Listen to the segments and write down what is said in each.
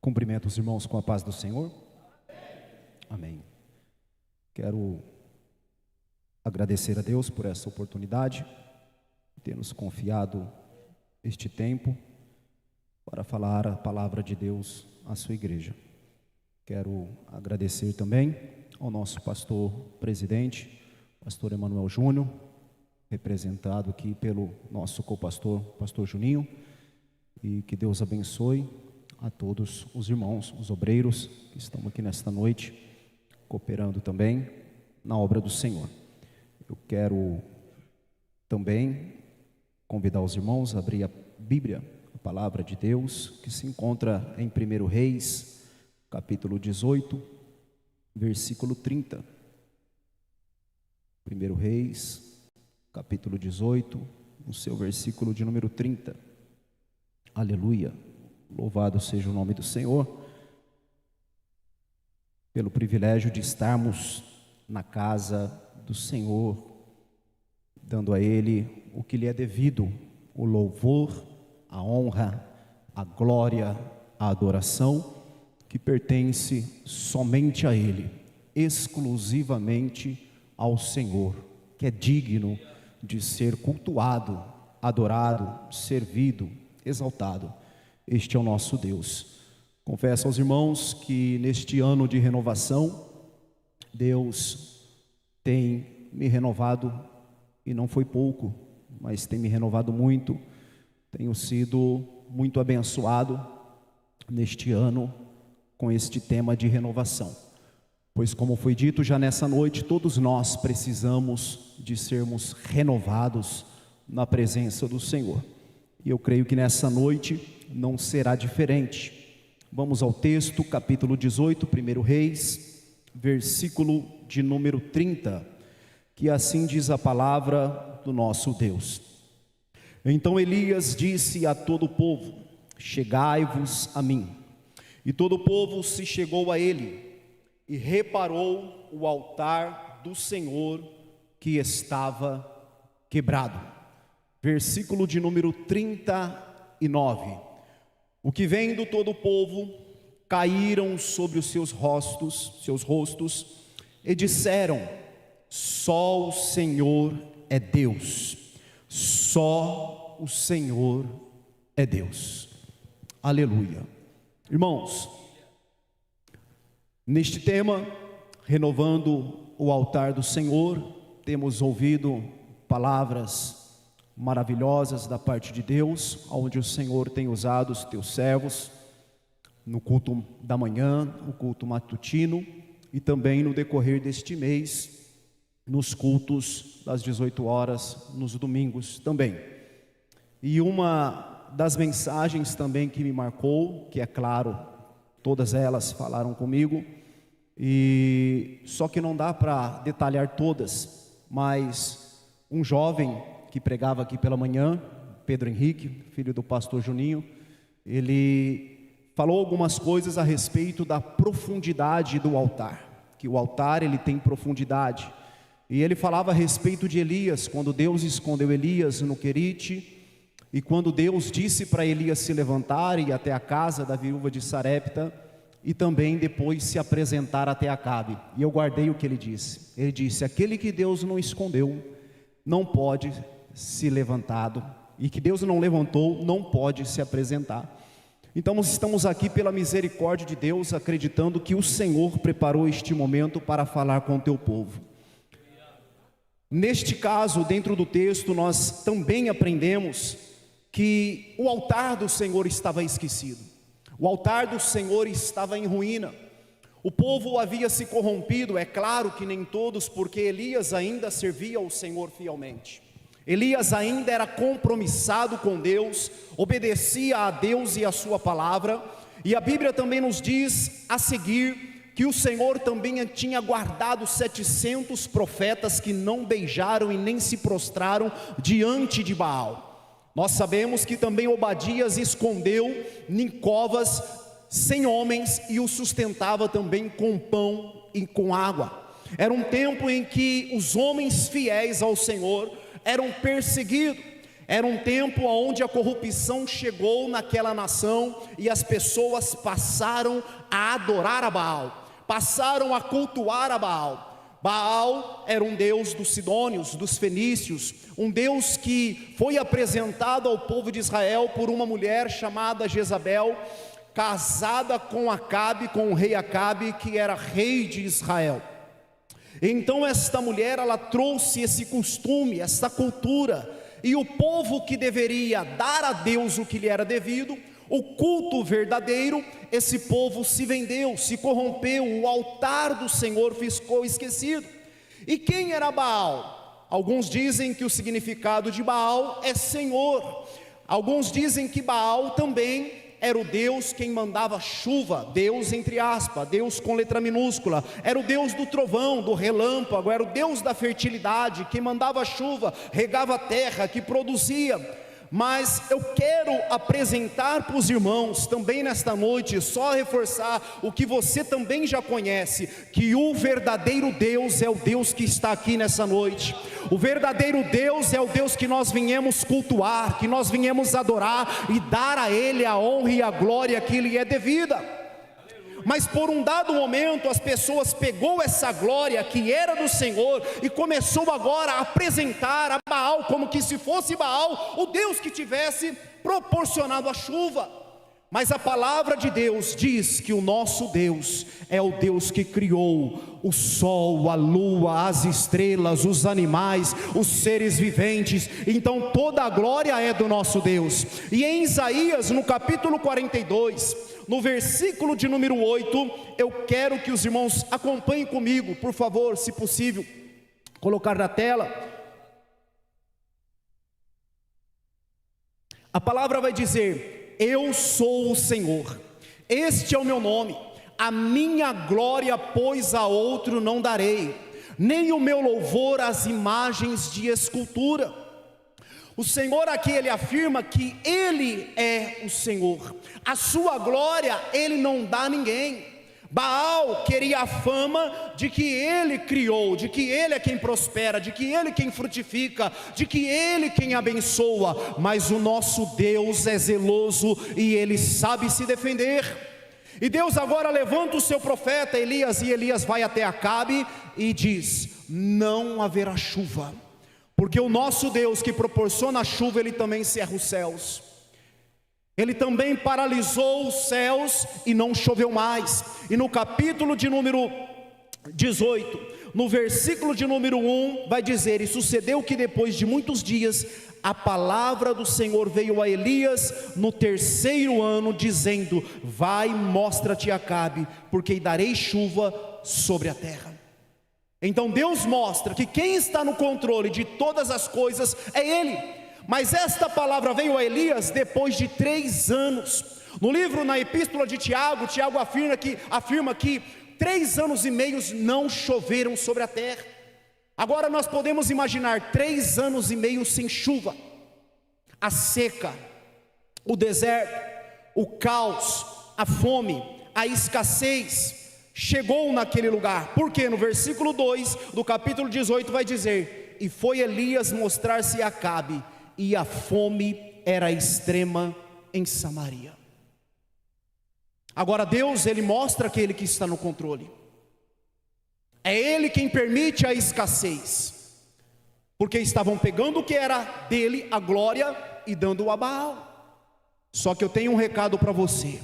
Cumprimento os irmãos com a paz do Senhor. Amém. Quero agradecer a Deus por essa oportunidade, ter nos confiado este tempo para falar a palavra de Deus à sua igreja. Quero agradecer também ao nosso pastor presidente, pastor Emanuel Júnior, representado aqui pelo nosso copastor, pastor Juninho, e que Deus abençoe a todos os irmãos, os obreiros que estão aqui nesta noite, cooperando também na obra do Senhor. Eu quero também convidar os irmãos a abrir a Bíblia, a palavra de Deus, que se encontra em 1 Reis, capítulo 18, versículo 30. 1 Reis, capítulo 18, no seu versículo de número 30. Aleluia. Louvado seja o nome do Senhor, pelo privilégio de estarmos na casa do Senhor, dando a Ele o que lhe é devido, o louvor, a honra, a glória, a adoração, que pertence somente a Ele, exclusivamente ao Senhor, que é digno de ser cultuado, adorado, servido, exaltado. Este é o nosso Deus. Confesso aos irmãos que neste ano de renovação, Deus tem me renovado, e não foi pouco, mas tem me renovado muito. Tenho sido muito abençoado neste ano com este tema de renovação. Pois, como foi dito já nessa noite, todos nós precisamos de sermos renovados na presença do Senhor. E eu creio que nessa noite não será diferente. Vamos ao texto, capítulo 18, 1 Reis, versículo de número 30, que assim diz a palavra do nosso Deus. Então Elias disse a todo o povo: chegai-vos a mim. E todo o povo se chegou a ele, e reparou o altar do Senhor que estava quebrado. Versículo de número 39. O que vendo todo o povo, caíram sobre os seus rostos, e disseram: só o Senhor é Deus, só o Senhor é Deus. Aleluia. Irmãos, neste tema, renovando o altar do Senhor, temos ouvido palavras maravilhosas da parte de Deus, onde o Senhor tem usado os teus servos no culto da manhã, no culto matutino, e também no decorrer deste mês, nos cultos das 18 horas, nos domingos também. E uma das mensagens também que me marcou, que é claro, todas elas falaram comigo, e só que não dá para detalhar todas, mas um jovem que pregava aqui pela manhã, Pedro Henrique, filho do pastor Juninho, ele falou algumas coisas a respeito da profundidade do altar, que o altar ele tem profundidade, e ele falava a respeito de Elias, quando Deus escondeu Elias no Querite, e quando Deus disse para Elias se levantar e ir até a casa da viúva de Sarepta, e também depois se apresentar até Acabe. E eu guardei o que ele disse, aquele que Deus não escondeu, não pode se levantado, e que Deus não levantou, não pode se apresentar. Então nós estamos aqui pela misericórdia de Deus, acreditando que o Senhor preparou este momento para falar com o teu povo. Neste caso, dentro do texto, nós também aprendemos que o altar do Senhor estava esquecido, o altar do Senhor estava em ruína, o povo havia se corrompido, é claro que nem todos, porque Elias ainda servia ao Senhor fielmente. Elias ainda era compromissado com Deus, obedecia a Deus e a sua palavra, e a Bíblia também nos diz a seguir, que o Senhor também tinha guardado 700 profetas que não beijaram e nem se prostraram diante de Baal. Nós sabemos que também Obadias escondeu em covas 100 homens e os sustentava também com pão e com água. Era um tempo em que os homens fiéis ao Senhor eram perseguidos, Era um tempo onde a corrupção chegou naquela nação e as pessoas passaram a adorar a Baal, passaram a cultuar a Baal. Baal era um deus dos sidônios, dos fenícios, um deus que foi apresentado ao povo de Israel por uma mulher chamada Jezabel, casada com Acabe, com o rei Acabe, que era rei de Israel. Então esta mulher, ela trouxe esse costume, essa cultura, e o povo que deveria dar a Deus o que lhe era devido, o culto verdadeiro, esse povo se vendeu, se corrompeu, o altar do Senhor ficou esquecido. E quem era Baal? Alguns dizem que o significado de Baal é Senhor. Alguns dizem que Baal também era o Deus quem mandava chuva, Deus entre aspas, Deus com letra minúscula, era o Deus do trovão, do relâmpago, era o Deus da fertilidade, quem mandava chuva, regava a terra, que produzia. Mas eu quero apresentar para os irmãos também nesta noite, só reforçar o que você também já conhece, que o verdadeiro Deus é o Deus que está aqui nessa noite. O verdadeiro Deus é o Deus que nós viemos cultuar, que nós viemos adorar e dar a Ele a honra e a glória que lhe é devida. Mas por um dado momento as pessoas pegou essa glória que era do Senhor e começou agora a apresentar a Baal como que se fosse Baal o Deus que tivesse proporcionado a chuva. Mas a palavra de Deus diz que o nosso Deus é o Deus que criou o sol, a lua, as estrelas, os animais, os seres viventes. Então toda a glória é do nosso Deus. E em Isaías, no capítulo 42, no versículo de número 8, eu quero que os irmãos acompanhem comigo, por favor, se possível, colocar na tela. A palavra vai dizer: eu sou o Senhor, este é o meu nome, a minha glória, pois a outro não darei, nem o meu louvor às imagens de escultura. O Senhor aqui, Ele afirma que Ele é o Senhor, a sua glória Ele não dá a ninguém. Baal queria a fama de que ele criou, de que ele é quem prospera, de que ele é quem frutifica, de que ele é quem abençoa, mas o nosso Deus é zeloso e Ele sabe se defender. E Deus agora levanta o seu profeta Elias, e Elias vai até Acabe e diz: não haverá chuva, porque o nosso Deus que proporciona a chuva, Ele também cerra os céus. Ele também paralisou os céus e não choveu mais. E no capítulo de número 18, no versículo de número 1, vai dizer: e sucedeu que depois de muitos dias, a palavra do Senhor veio a Elias no 3º ano, dizendo: vai, mostra-te a Acabe, porque darei chuva sobre a terra. Então Deus mostra que quem está no controle de todas as coisas é Ele. Mas esta palavra veio a Elias depois de 3 anos. No livro, na epístola de Tiago, Tiago afirma que 3 anos e meio não choveram sobre a terra. Agora nós podemos imaginar 3 anos e meio sem chuva, a seca, o deserto, o caos, a fome, a escassez chegou naquele lugar. Porque no versículo 2 do capítulo 18 vai dizer: e foi Elias mostrar-se a Acabe, e a fome era extrema em Samaria. Agora Deus, Ele mostra aquele que está no controle. É Ele quem permite a escassez, porque estavam pegando o que era dele, a glória, e dando a Baal. Só que eu tenho um recado para você.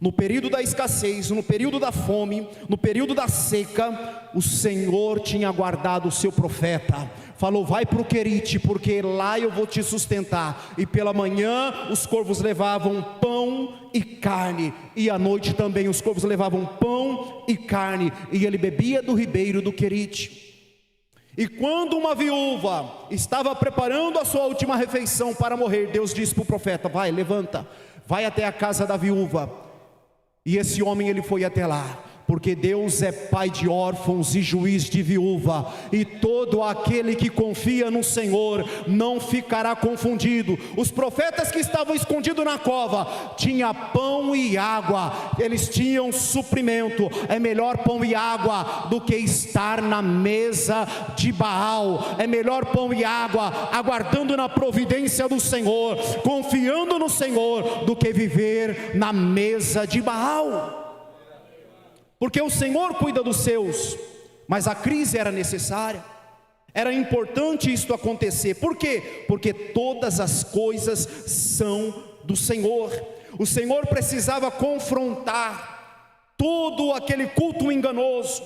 No período da escassez, no período da fome, no período da seca, o Senhor tinha guardado o seu profeta. Falou: vai para o Querite, porque lá eu vou te sustentar. E pela manhã os corvos levavam pão e carne, e à noite também os corvos levavam pão e carne, e ele bebia do ribeiro do Querite. E quando uma viúva estava preparando a sua última refeição para morrer, Deus disse para o profeta: vai, levanta, vai até a casa da viúva. E esse homem, ele foi até lá. porque Deus é pai de órfãos e juiz de viúva, e todo aquele que confia no Senhor não ficará confundido. Os profetas que estavam escondidos na cova tinham pão e água, eles tinham suprimento. É melhor pão e água do que estar na mesa de Baal. É melhor pão e água aguardando na providência do Senhor, confiando no Senhor, do que viver na mesa de Baal. Porque o Senhor cuida dos seus, mas a crise era necessária, era importante isto acontecer. Por quê? Porque todas as coisas são do Senhor. O Senhor precisava confrontar todo aquele culto enganoso,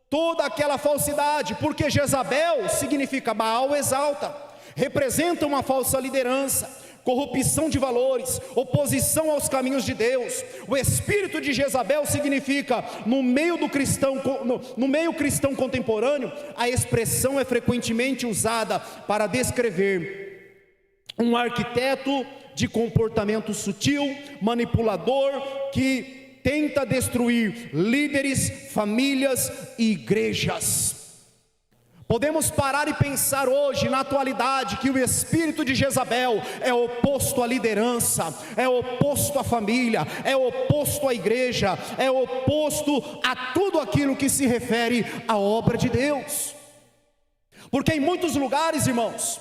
toda aquela falsidade, porque Jezabel significa Baal exalta, representa uma falsa liderança, corrupção de valores, oposição aos caminhos de Deus. O espírito de Jezabel significa, no meio cristão contemporâneo, a expressão é frequentemente usada para descrever um arquiteto de comportamento sutil, manipulador, que tenta destruir líderes, famílias e igrejas. Podemos parar e pensar hoje, na atualidade, que o espírito de Jezabel é oposto à liderança, é oposto à família, é oposto à igreja, é oposto a tudo aquilo que se refere à obra de Deus. Porque em muitos lugares, irmãos,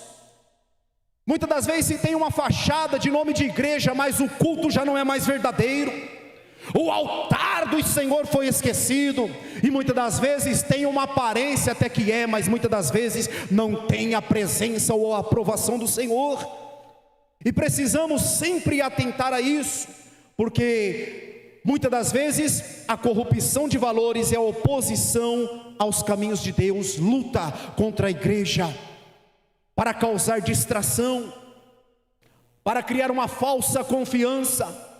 muitas das vezes se tem uma fachada de nome de igreja, mas o culto já não é mais verdadeiro. O altar do Senhor foi esquecido, e muitas das vezes tem uma aparência até que é, mas muitas das vezes não tem a presença ou a aprovação do Senhor. E precisamos sempre atentar a isso, porque muitas das vezes a corrupção de valores é a oposição aos caminhos de Deus, luta contra a igreja para causar distração, para criar uma falsa confiança,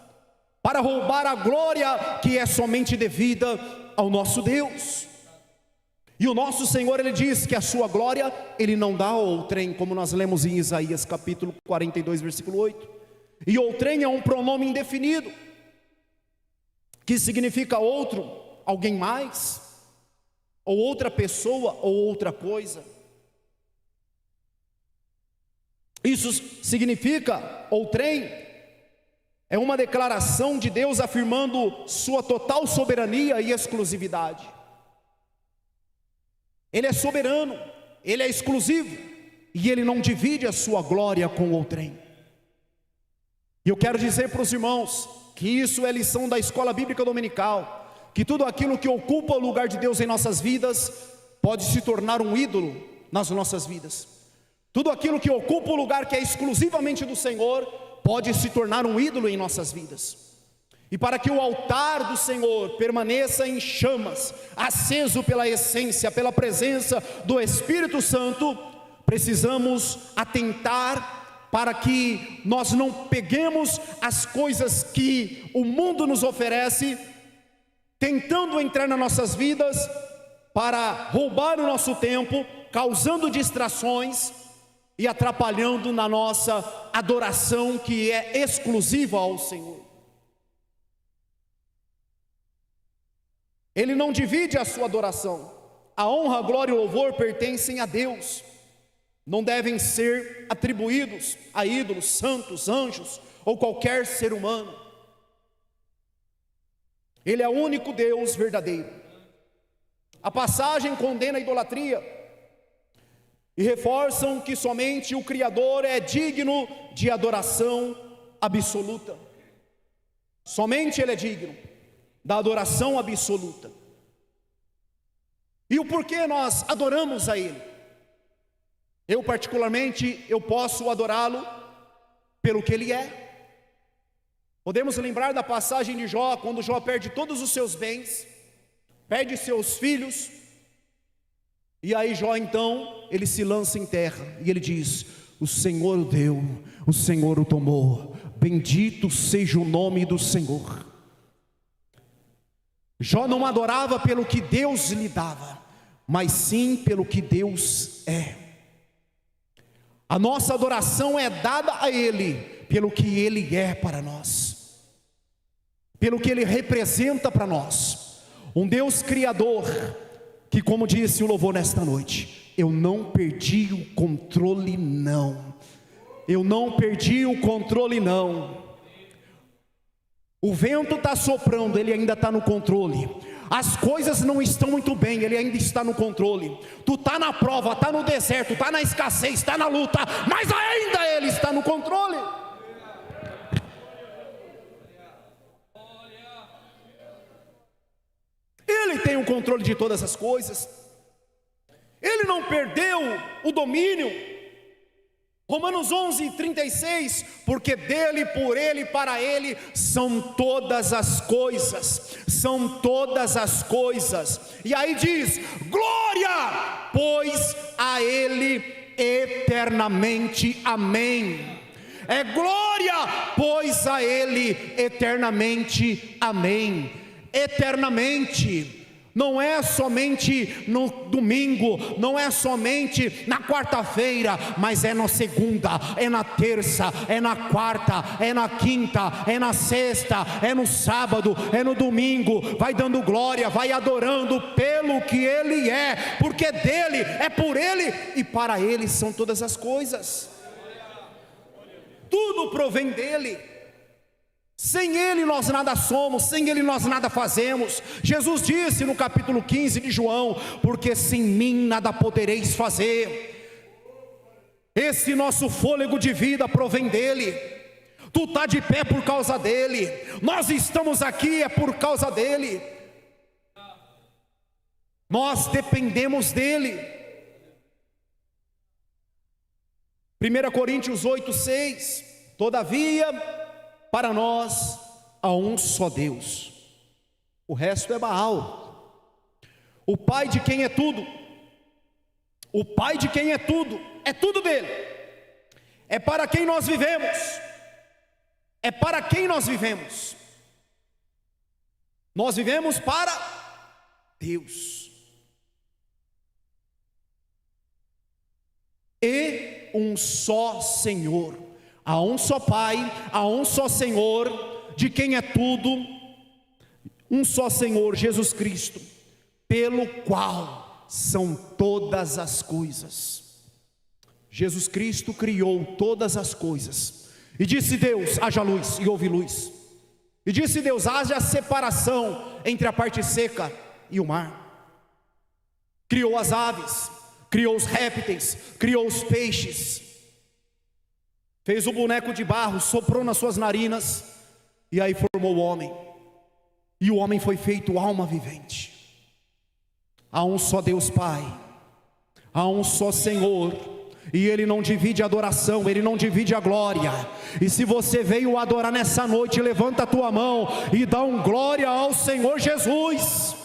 para roubar a glória que é somente devida ao nosso Deus. E o nosso Senhor, Ele diz que a sua glória Ele não dá a outrem, como nós lemos em Isaías capítulo 42, versículo 8. E outrem é um pronome indefinido, que significa outro, alguém mais, ou outra pessoa, ou outra coisa. Isso significa, outrem, é uma declaração de Deus afirmando sua total soberania e exclusividade. Ele é soberano, Ele é exclusivo, e Ele não divide a sua glória com outrem. E eu quero dizer para os irmãos que isso é lição da escola bíblica dominical, que tudo aquilo que ocupa o lugar de Deus em nossas vidas pode se tornar um ídolo nas nossas vidas. Tudo aquilo que ocupa o lugar que é exclusivamente do Senhor pode se tornar um ídolo em nossas vidas. E para que o altar do Senhor permaneça em chamas, aceso pela essência, pela presença do Espírito Santo, precisamos atentar para que nós não peguemos as coisas que o mundo nos oferece, tentando entrar nas nossas vidas para roubar o nosso tempo, causando distrações e atrapalhando na nossa adoração que é exclusiva ao Senhor. Ele não divide a sua adoração. A honra, a glória e o louvor pertencem a Deus. Não devem ser atribuídos a ídolos, santos, anjos ou qualquer ser humano. Ele é o único Deus verdadeiro. A passagem condena a idolatria e reforçam que somente o Criador é digno de adoração absoluta. Somente Ele é digno da adoração absoluta. E o porquê nós adoramos a Ele? Eu particularmente, eu posso adorá-lo pelo que Ele é. Podemos lembrar da passagem de Jó, quando Jó perde todos os seus bens, perde seus filhos, e aí Jó então, ele se lança em terra, e ele diz: o Senhor o deu, o Senhor o tomou, bendito seja o nome do Senhor. Jó não adorava pelo que Deus lhe dava, mas sim pelo que Deus é. A nossa adoração é dada a Ele, pelo que Ele é para nós, pelo que Ele representa para nós. Um Deus criador, que, como disse o louvor nesta noite, eu não perdi o controle não. Eu não perdi o controle não. O vento está soprando, Ele ainda está no controle. As coisas não estão muito bem, Ele ainda está no controle. Tu está na prova, está no deserto, está na escassez, está na luta, mas ainda Ele está no controle. Ele tem o controle de todas as coisas. Ele não perdeu o domínio. Romanos 11:36, porque dele, por ele, para ele são todas as coisas, são todas as coisas. E aí diz: glória, pois a ele eternamente, amém. É glória, pois a ele eternamente, amém. Eternamente. Não é somente no domingo, não é somente na quarta-feira, mas é na segunda, é na terça, é na quarta, é na quinta, é na sexta, é no sábado, é no domingo. Vai dando glória, vai adorando pelo que Ele é, porque dele, é por Ele e para Ele são todas as coisas. Tudo provém dele. Sem Ele nós nada somos, sem Ele nós nada fazemos. Jesus disse no capítulo 15 de João: porque sem mim nada podereis fazer. Esse nosso fôlego de vida provém dEle. Tu está de pé por causa dEle. Nós estamos aqui é por causa dEle. Nós dependemos dEle. 1 Coríntios 8:6. Todavia, para nós há um só Deus, o resto é Baal, o Pai de quem é tudo. O Pai de quem é tudo dele. É para quem nós vivemos. É para quem nós vivemos. Nós vivemos para Deus. E um só Senhor. Há um só Pai, há um só Senhor, de quem é tudo, um só Senhor, Jesus Cristo, pelo qual são todas as coisas. Jesus Cristo criou todas as coisas. E disse Deus: haja luz, e houve luz. E disse Deus: haja separação entre a parte seca e o mar. Criou as aves, criou os répteis, criou os peixes. Fez o boneco de barro, soprou nas suas narinas, e aí formou o homem. E o homem foi feito alma vivente. Há um só Deus Pai, há um só Senhor, e Ele não divide a adoração, Ele não divide a glória. E se você veio adorar nessa noite, levanta a tua mão e dá um glória ao Senhor Jesus.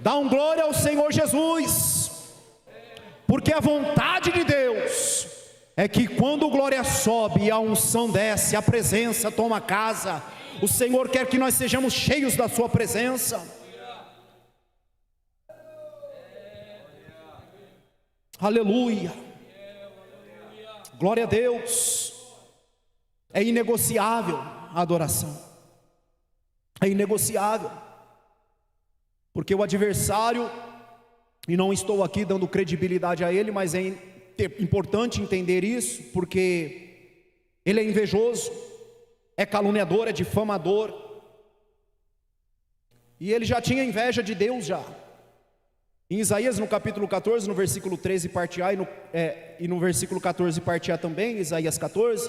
Dá um glória ao Senhor Jesus, porque a vontade de Deus é que quando glória sobe e a unção desce, a presença toma casa. O Senhor quer que nós sejamos cheios da sua presença. Aleluia. Glória a Deus. É inegociável a adoração. É inegociável. Porque o adversário, e não estou aqui dando credibilidade a ele, mas é importante entender isso, porque ele é invejoso, é caluniador, é difamador, e ele já tinha inveja de Deus já. Em Isaías, no capítulo 14, no versículo 13, parte A, e no versículo 14, parte A também, Isaías 14,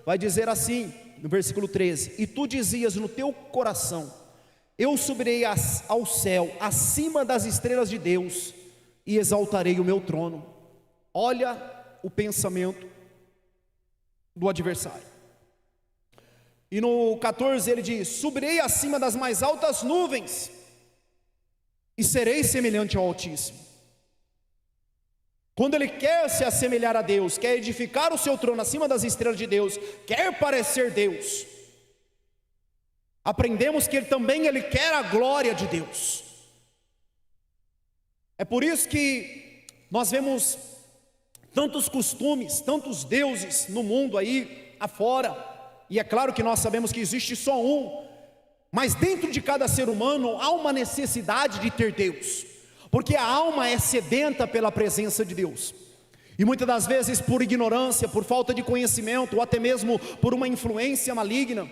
vai dizer assim, no versículo 13: e tu dizias no teu coração: eu subirei ao céu, acima das estrelas de Deus, e exaltarei o meu trono. Olha o pensamento do adversário. E no 14 ele diz: subirei acima das mais altas nuvens, e serei semelhante ao Altíssimo. Quando ele quer se assemelhar a Deus, quer edificar o seu trono acima das estrelas de Deus, quer parecer Deus, aprendemos que ele quer a glória de Deus. É por isso que nós vemos tantos costumes, tantos deuses no mundo aí afora, e é claro que nós sabemos que existe só um, Mas dentro de cada ser humano há uma necessidade de ter Deus, porque a alma é sedenta pela presença de Deus. E muitas das vezes por ignorância, por falta de conhecimento, ou até mesmo por uma influência maligna,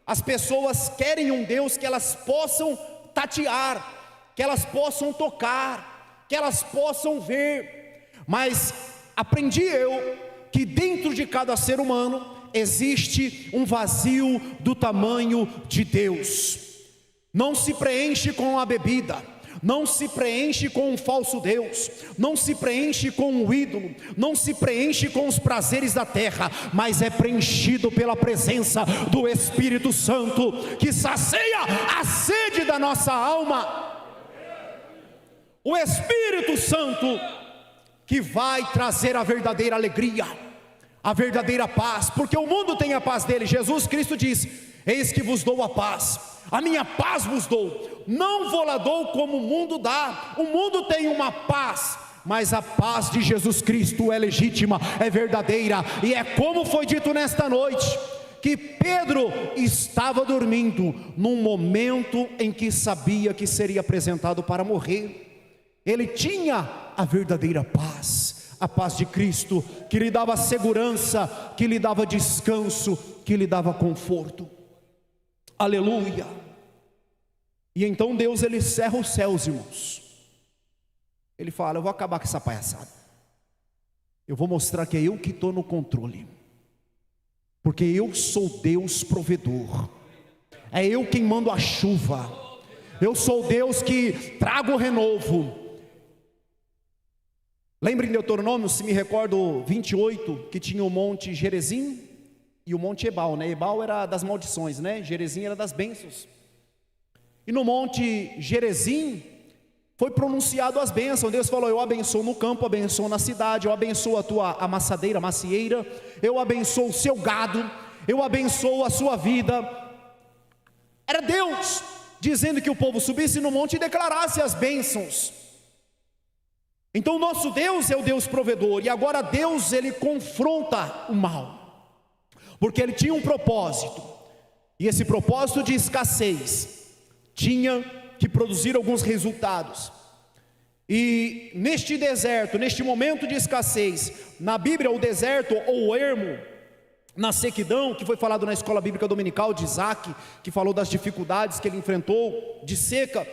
as pessoas querem um Deus que elas possam tatear, que elas possam tocar, que elas possam ver. Mas aprendi eu que dentro de cada ser humano existe um vazio do tamanho de Deus. Não se preenche com a bebida, não se preenche com um falso Deus, não se preenche com um ídolo, não se preenche com os prazeres da terra, mas é preenchido pela presença do Espírito Santo, que sacia a sede da nossa alma. O Espírito Santo que vai trazer a verdadeira alegria, a verdadeira paz, porque o mundo tem a paz dele. Jesus Cristo diz: eis que vos dou a paz, a minha paz vos dou, não vou lá dou como o mundo dá. O mundo tem uma paz, mas a paz de Jesus Cristo é legítima, é verdadeira, e é como foi dito nesta noite, que Pedro estava dormindo num momento em que sabia que seria apresentado para morrer. Ele tinha a verdadeira paz, a paz de Cristo, que lhe dava segurança, que lhe dava descanso, que lhe dava conforto. Aleluia. E então Deus, ele cerra os céus, irmãos. Ele fala: eu vou acabar com essa palhaçada, eu vou mostrar que é eu que estou no controle, porque eu sou Deus provedor, é eu quem mando a chuva, eu sou Deus que trago o renovo. Lembrem em Deuteronômio, se me recordo, 28, que tinha o monte Gerizim e o monte Ebal, né? Ebal era das maldições, né? Gerizim era das bênçãos. E no monte Gerizim foi pronunciado as bênçãos. Deus falou: eu abençoo no campo, abençoo na cidade, eu abençoo a tua amassadeira, macieira, eu abençoo o seu gado, eu abençoo a sua vida. Era Deus dizendo que o povo subisse no monte e declarasse as bênçãos. Então nosso Deus é o Deus provedor, e agora Deus, ele confronta o mal, porque ele tinha um propósito, e esse propósito de escassez tinha que produzir alguns resultados. E neste deserto, neste momento de escassez, na Bíblia o deserto ou o ermo, na sequidão, que foi falado na escola bíblica dominical de Isaac, que falou das dificuldades que ele enfrentou de seca,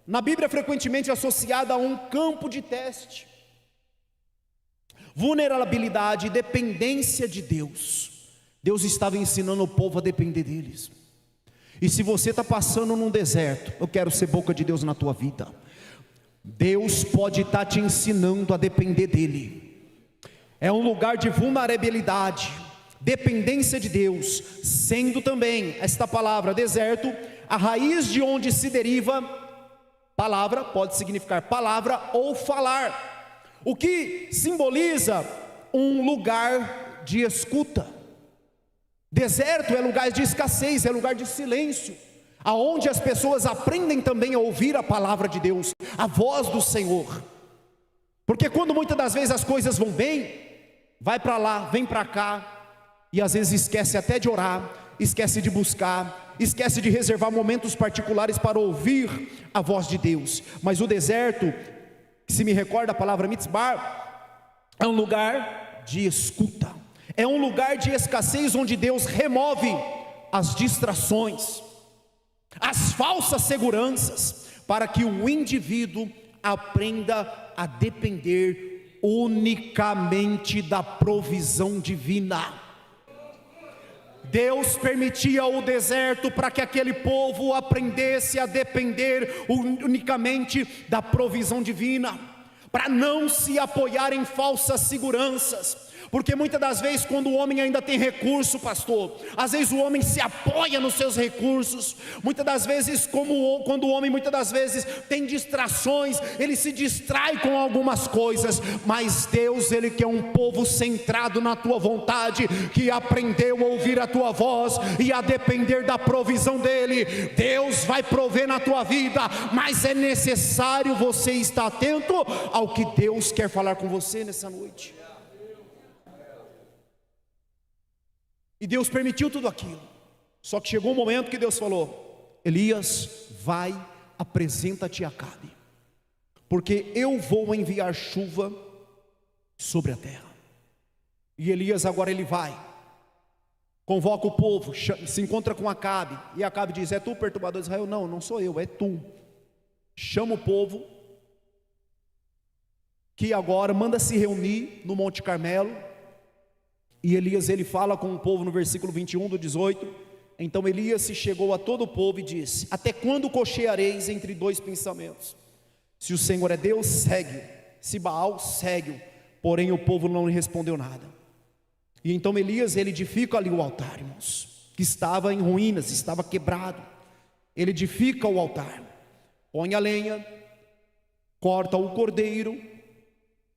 na Bíblia frequentemente associada a um campo de teste, vulnerabilidade e dependência de Deus. Deus estava ensinando o povo a depender deles. E se você está passando num deserto, eu quero ser boca de Deus na tua vida. Deus pode estar te ensinando a depender dele. É um lugar de vulnerabilidade, dependência de Deus, sendo também esta palavra deserto a raiz de onde se deriva palavra, pode significar palavra ou falar, o que simboliza um lugar de escuta. Deserto é lugar de escassez, é lugar de silêncio, aonde as pessoas aprendem também a ouvir a palavra de Deus, a voz do Senhor. Porque quando muitas das vezes as coisas vão bem, vai para lá, vem para cá, e às vezes esquece até de orar, esquece de buscar, esquece de reservar momentos particulares para ouvir a voz de Deus. Mas o deserto, se me recorda a palavra mitzbar, é um lugar de escuta, é um lugar de escassez, onde Deus remove as distrações, as falsas seguranças, para que o indivíduo aprenda a depender unicamente da provisão divina. Deus permitia o deserto para que aquele povo aprendesse a depender unicamente da provisão divina, para não se apoiar em falsas seguranças. Porque muitas das vezes, quando o homem ainda tem recurso, pastor, às vezes o homem se apoia nos seus recursos. Muitas das vezes, quando o homem muitas das vezes tem distrações, ele se distrai com algumas coisas. Mas Deus, ele quer um povo centrado na tua vontade, que aprendeu a ouvir a tua voz e a depender da provisão dele. Deus vai prover na tua vida, mas é necessário você estar atento ao que Deus quer falar com você nessa noite. E Deus permitiu tudo aquilo. Só que chegou um momento que Deus falou: Elias, vai, apresenta-te a Acabe, porque eu vou enviar chuva sobre a terra. E Elias agora ele vai, convoca o povo, se encontra com Acabe, e Acabe diz: é tu, perturbador de Israel? Não, não sou eu, é tu. Chama o povo, que agora manda se reunir no Monte Carmelo, e Elias ele fala com o povo no versículo 21 do 18. Então Elias se chegou a todo o povo e disse: até quando cocheareis entre dois pensamentos? Se o Senhor é Deus, segue-o, se Baal, segue-o. Porém o povo não lhe respondeu nada. E então Elias ele edifica ali o altar, irmãos, que estava em ruínas, estava quebrado. Ele edifica o altar, põe a lenha, corta o cordeiro,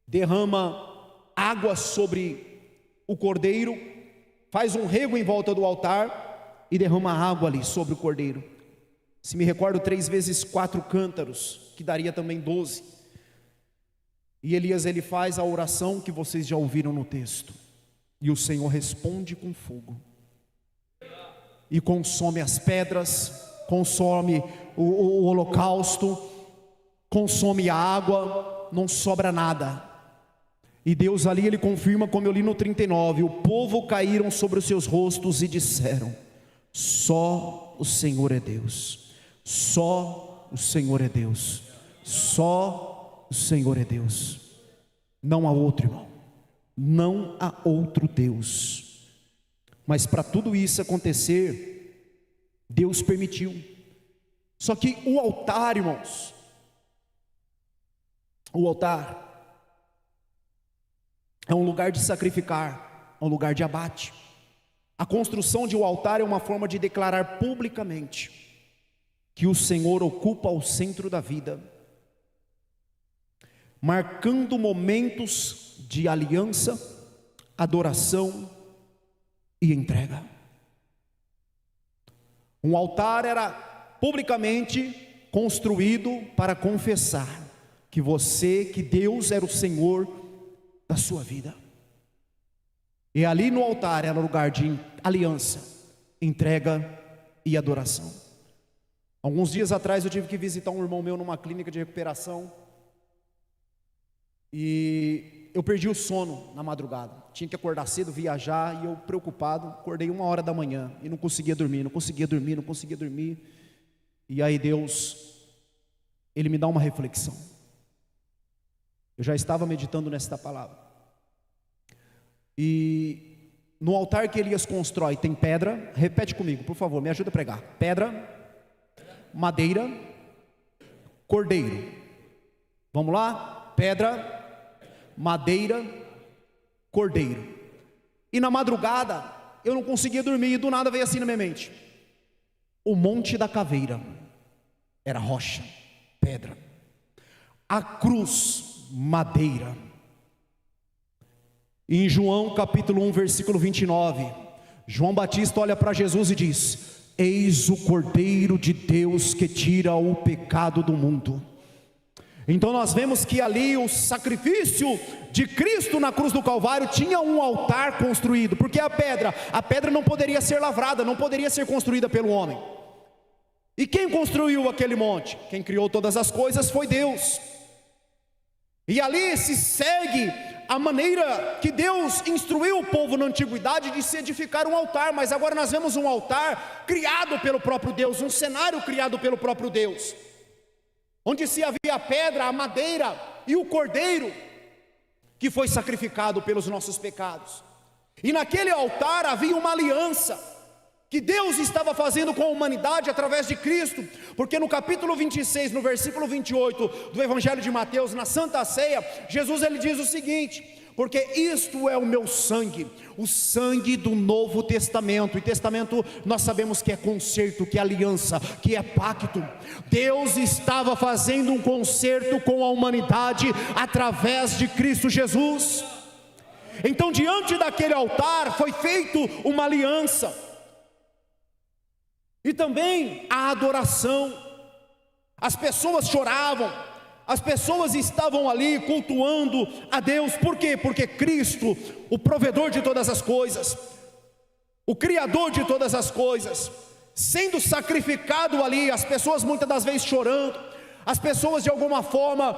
derrama água sobre o cordeiro, faz um rego em volta do altar e derrama água ali sobre o cordeiro. Se me recordo, 3 vezes 4 cântaros, que daria também 12. E Elias ele faz a oração que vocês já ouviram no texto. E o Senhor responde com fogo, e consome as pedras, consome o holocausto, consome a água, não sobra nada. E Deus ali ele confirma, como eu li no 39, o povo caíram sobre os seus rostos e disseram: só o Senhor é Deus, só o Senhor é Deus, só o Senhor é Deus. Não há outro, irmão, não há outro Deus. Mas para tudo isso acontecer, Deus permitiu. Só que o altar, irmãos, o altar é um lugar de sacrificar, é um lugar de abate. A construção de um altar é uma forma de declarar publicamente que o Senhor ocupa o centro da vida, marcando momentos de aliança, adoração e entrega. Um altar era publicamente construído para confessar que Deus era o Senhor da sua vida. E ali no altar era lugar de aliança, entrega e adoração. Alguns dias atrás eu tive que visitar um irmão meu numa clínica de recuperação, e eu perdi o sono na madrugada. Tinha que acordar cedo, viajar, e eu preocupado, acordei 1h da manhã e não conseguia dormir. E aí Deus, Ele me dá uma reflexão. Eu já estava meditando nesta palavra. E no altar que Elias constrói tem pedra. Repete comigo, por favor, me ajuda a pregar. Pedra, madeira, cordeiro. Vamos lá? Pedra, madeira, cordeiro. E na madrugada eu não conseguia dormir, e do nada veio assim na minha mente: o Monte da Caveira era rocha, pedra. A cruz, madeira. E em João capítulo 1 versículo 29, João Batista olha para Jesus e diz: eis o Cordeiro de Deus que tira o pecado do mundo. Então nós vemos que ali o sacrifício de Cristo na cruz do Calvário tinha um altar construído, porque a pedra não poderia ser lavrada, não poderia ser construída pelo homem. E quem construiu aquele monte? Quem criou todas as coisas foi Deus. E ali se segue a maneira que Deus instruiu o povo na antiguidade de se edificar um altar. Mas agora nós vemos um altar criado pelo próprio Deus, um cenário criado pelo próprio Deus, onde se havia a pedra, a madeira e o cordeiro que foi sacrificado pelos nossos pecados. E naquele altar havia uma aliança que Deus estava fazendo com a humanidade através de Cristo, porque no capítulo 26, no versículo 28 do Evangelho de Mateus, na Santa Ceia, Jesus ele diz o seguinte: porque isto é o meu sangue, o sangue do Novo Testamento. E testamento nós sabemos que é concerto, que é aliança, que é pacto. Deus estava fazendo um concerto com a humanidade através de Cristo Jesus. Então diante daquele altar foi feito uma aliança. E também a adoração. As pessoas choravam, as pessoas estavam ali cultuando a Deus. Por quê? Porque Cristo, o provedor de todas as coisas, o Criador de todas as coisas, sendo sacrificado ali, as pessoas muitas das vezes chorando, as pessoas de alguma forma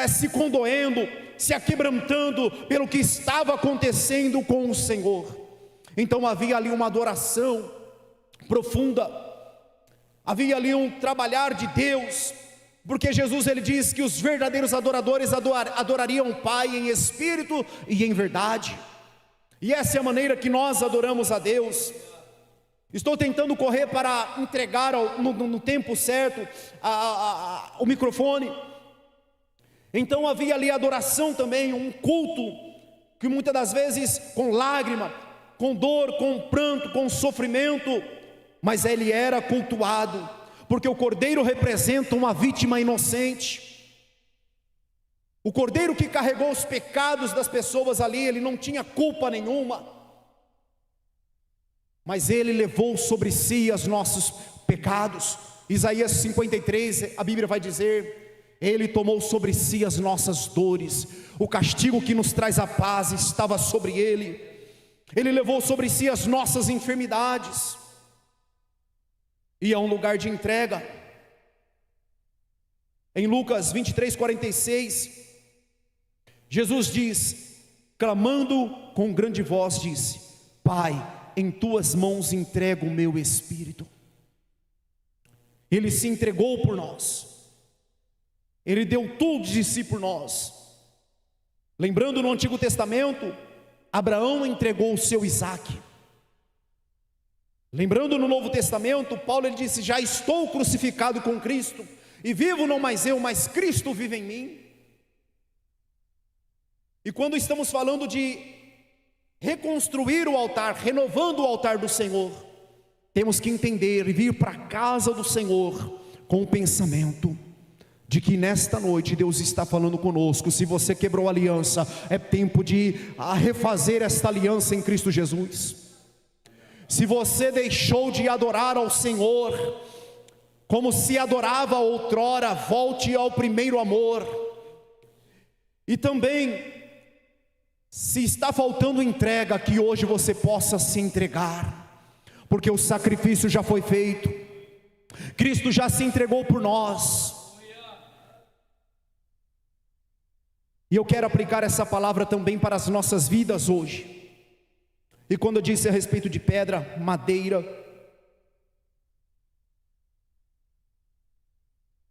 se condoendo, se aquebrantando pelo que estava acontecendo com o Senhor. Então havia ali uma adoração profunda, havia ali um trabalhar de Deus, porque Jesus ele diz que os verdadeiros adoradores adorariam o Pai em espírito e em verdade, e essa é a maneira que nós adoramos a Deus. Estou tentando correr para entregar no tempo certo o microfone. Então havia ali adoração também, um culto, que muitas das vezes com lágrima, com dor, com pranto, com sofrimento, mas ele era cultuado, porque o cordeiro representa uma vítima inocente. O cordeiro que carregou os pecados das pessoas ali, ele não tinha culpa nenhuma, mas ele levou sobre si os nossos pecados. Isaías 53, a Bíblia vai dizer: ele tomou sobre si as nossas dores, o castigo que nos traz a paz estava sobre ele, ele levou sobre si as nossas enfermidades. E há um lugar de entrega, em Lucas 23:46, Jesus diz, clamando com grande voz, disse: Pai, em tuas mãos entrego o meu espírito. Ele se entregou por nós, ele deu tudo de si por nós. Lembrando, no Antigo Testamento, Abraão entregou o seu Isaque. Lembrando, no Novo Testamento, Paulo ele disse: já estou crucificado com Cristo, e vivo não mais eu, mas Cristo vive em mim. E quando estamos falando de reconstruir o altar, renovando o altar do Senhor, temos que entender e vir para a casa do Senhor com o pensamento de que nesta noite Deus está falando conosco. Se você quebrou a aliança, é tempo de refazer esta aliança em Cristo Jesus. Se você deixou de adorar ao Senhor como se adorava outrora, volte ao primeiro amor. E também, se está faltando entrega, que hoje você possa se entregar, porque o sacrifício já foi feito, Cristo já se entregou por nós. E eu quero aplicar essa palavra também para as nossas vidas hoje. E quando eu disse a respeito de pedra, madeira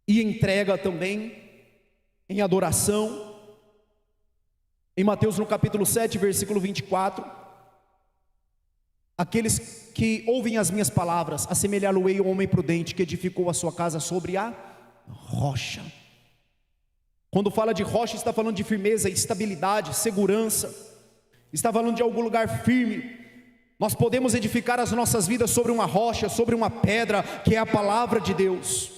e entrega também, em adoração, em Mateus no capítulo 7, versículo 24, aqueles que ouvem as minhas palavras, assemelhá-lo-ei ao homem prudente que edificou a sua casa sobre a rocha. Quando fala de rocha, está falando de firmeza, estabilidade, segurança, está falando de algum lugar firme. Nós podemos edificar as nossas vidas sobre uma rocha, sobre uma pedra, que é a palavra de Deus.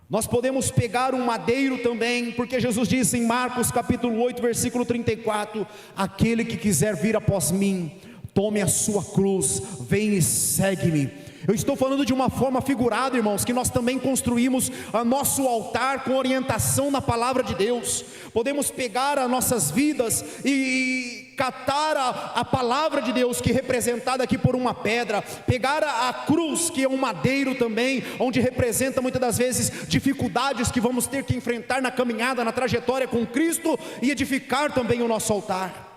Nós podemos pegar um madeiro também, porque Jesus disse em Marcos capítulo 8, versículo 34, aquele que quiser vir após mim, tome a sua cruz, vem e segue-me. Eu estou falando de uma forma figurada, irmãos, que nós também construímos a nosso altar com orientação na palavra de Deus. Podemos pegar as nossas vidas e catar a palavra de Deus, que é representada aqui por uma pedra, pegar a cruz, que é um madeiro também, onde representa muitas das vezes dificuldades que vamos ter que enfrentar na caminhada, na trajetória com Cristo, e edificar também o nosso altar.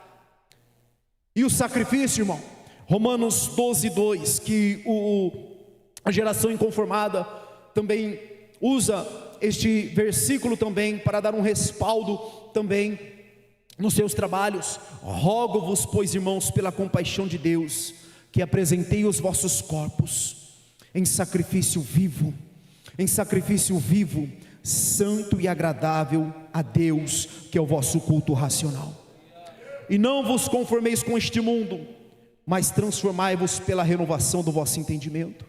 E o sacrifício, irmão, Romanos 12, 2, que a geração inconformada também usa este versículo também para dar um respaldo também nos seus trabalhos. Rogo-vos, pois, irmãos, pela compaixão de Deus, que apresentei os vossos corpos em sacrifício vivo, santo e agradável a Deus, que é o vosso culto racional. E não vos conformeis com este mundo, mas transformai-vos pela renovação do vosso entendimento,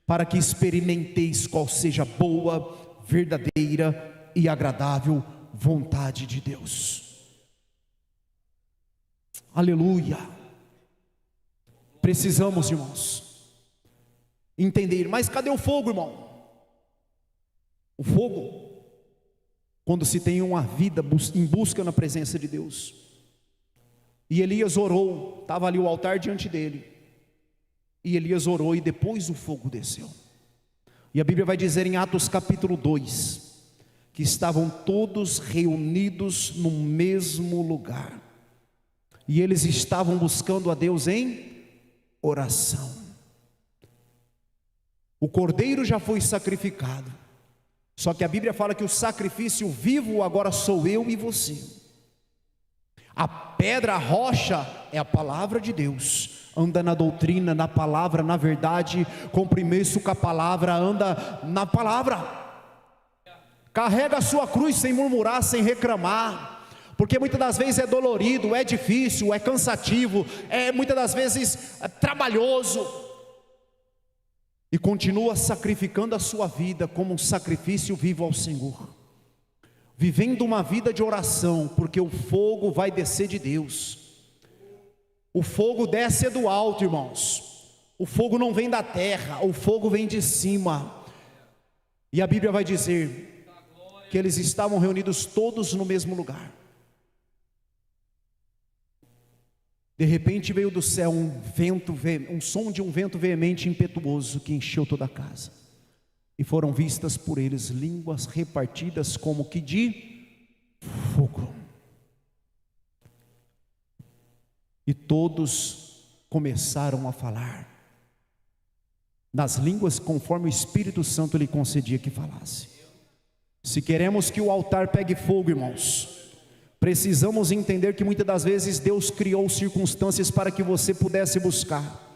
para que experimenteis qual seja a boa, verdadeira e agradável vontade de Deus. Aleluia. Precisamos, irmãos, entender. Mas cadê o fogo, irmão? O fogo, quando se tem uma vida em busca na presença de Deus. E Elias orou, estava ali o altar diante dele, E Elias orou e depois o fogo desceu. E a Bíblia vai dizer em Atos capítulo 2, que estavam todos reunidos no mesmo lugar. E eles estavam buscando a Deus em oração. O cordeiro já foi sacrificado. Só que a Bíblia fala que o sacrifício vivo agora sou eu e você. A pedra, a rocha é a palavra de Deus. Anda na doutrina, na palavra, na verdade, compromisso com a palavra, anda na palavra. Carrega a sua cruz sem murmurar, sem reclamar, porque muitas das vezes é dolorido, é difícil, é cansativo, é muitas das vezes trabalhoso. E continua sacrificando a sua vida como um sacrifício vivo ao Senhor, vivendo uma vida de oração, porque o fogo vai descer de Deus. O fogo desce do alto, irmãos. O fogo não vem da terra, o fogo vem de cima. E a Bíblia vai dizer que eles estavam reunidos todos no mesmo lugar. De repente veio do céu um som de um vento veemente e impetuoso que encheu toda a casa. E foram vistas por eles línguas repartidas como que de fogo. E todos começaram a falar nas línguas conforme o Espírito Santo lhe concedia que falasse. Se queremos que o altar pegue fogo, irmãos, precisamos entender que muitas das vezes Deus criou circunstâncias para que você pudesse buscar.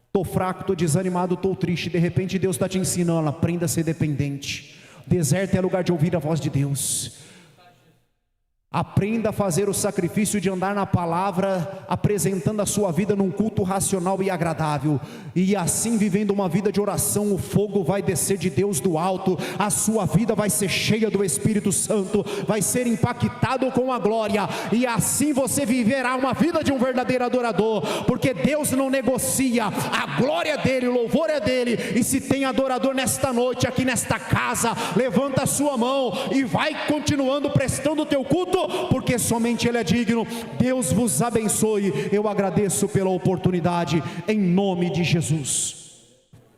Estou fraco, estou desanimado, estou triste. De repente Deus está te ensinando, aprenda a ser dependente. Deserto é lugar de ouvir a voz de Deus. Aprenda a fazer o sacrifício de andar na palavra, apresentando a sua vida num culto racional e agradável, e assim vivendo uma vida de oração, o fogo vai descer de Deus do alto, a sua vida vai ser cheia do Espírito Santo, vai ser impactado com a glória, e assim você viverá uma vida de um verdadeiro adorador, porque Deus não negocia, a glória é dele, o louvor é dele. E se tem adorador nesta noite, aqui nesta casa, levanta a sua mão e vai continuando prestando o teu culto, porque somente Ele é digno. Deus vos abençoe. Eu agradeço pela oportunidade, em nome de Jesus.